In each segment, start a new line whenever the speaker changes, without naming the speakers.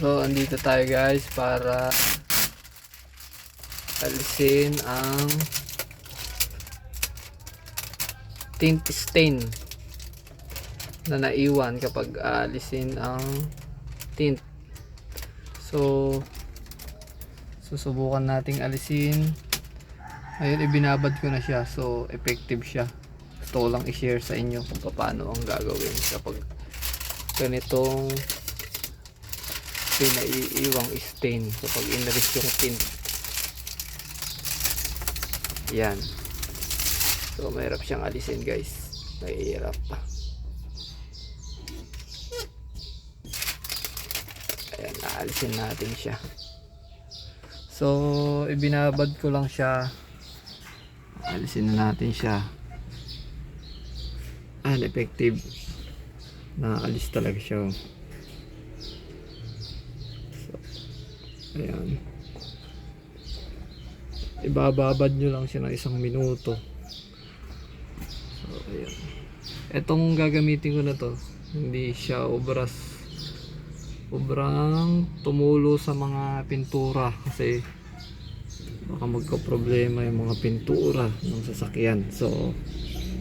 So, andito tayo guys para alisin ang tint stain na naiwan kapag alisin ang tint. So, susubukan nating alisin. Ayun, ibinabad ko na siya. So, effective siya. Gusto ko lang i-share sa inyo kung paano ang gagawin kapag ganitong pinaiiwang stain kapag inalis yung tint. Yan. So, mahirap siyang alisin guys. Mahirap pa. Ayan, naalisin natin siya. So, ibinabad ko lang siya. Alisin na natin siya. Effective. Naalis talaga siya. So, ayan. Ibababad nyo lang siya ng 1 minuto. So, ayan. Etong gagamitin ko na to, hindi siya sobrang tumulo sa mga pintura kasi baka magka-problema yung mga pintura ng sasakyan. So,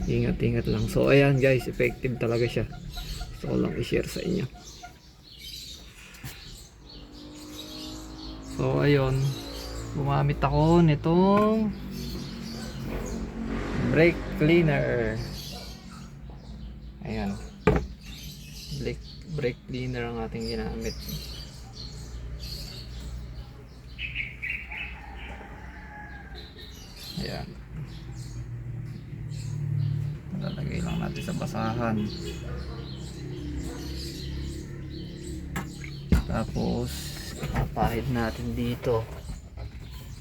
ingat-ingat lang. So, ayan guys, effective talaga siya. Gusto ko lang i-share sa inyo. So, ayun. Gumamit ako nitong brake cleaner. Ayan. Brake cleaner ang ating ginamit. Ayan. Lalagay lang natin sa basahan. Tapos ipapahid natin dito.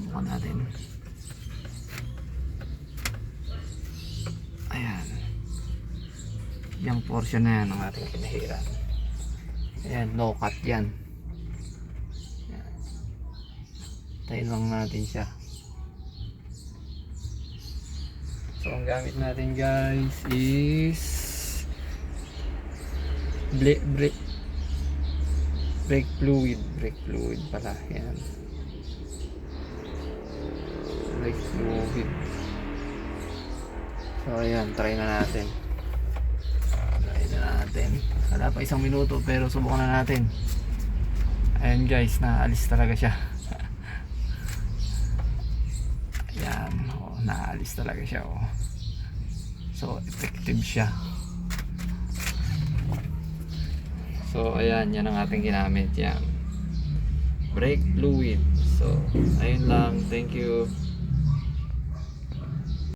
Bukan natin. Ayan. Yung portion na yan ang ating pinahiran. Ayan, no cut yan. Ayan. Tayin lang natin siya. So, ang gamit natin guys is brake fluid pala. Yan, brake fluid. So ayan, try na natin. Wala pa 1 minuto pero subukan na natin. Ayan guys, naalis talaga siya. Ayan, naalis talaga siya. So effective siya. So ayan, yan ang ating ginamit. Yan, brake fluid. So ayun lang, thank you.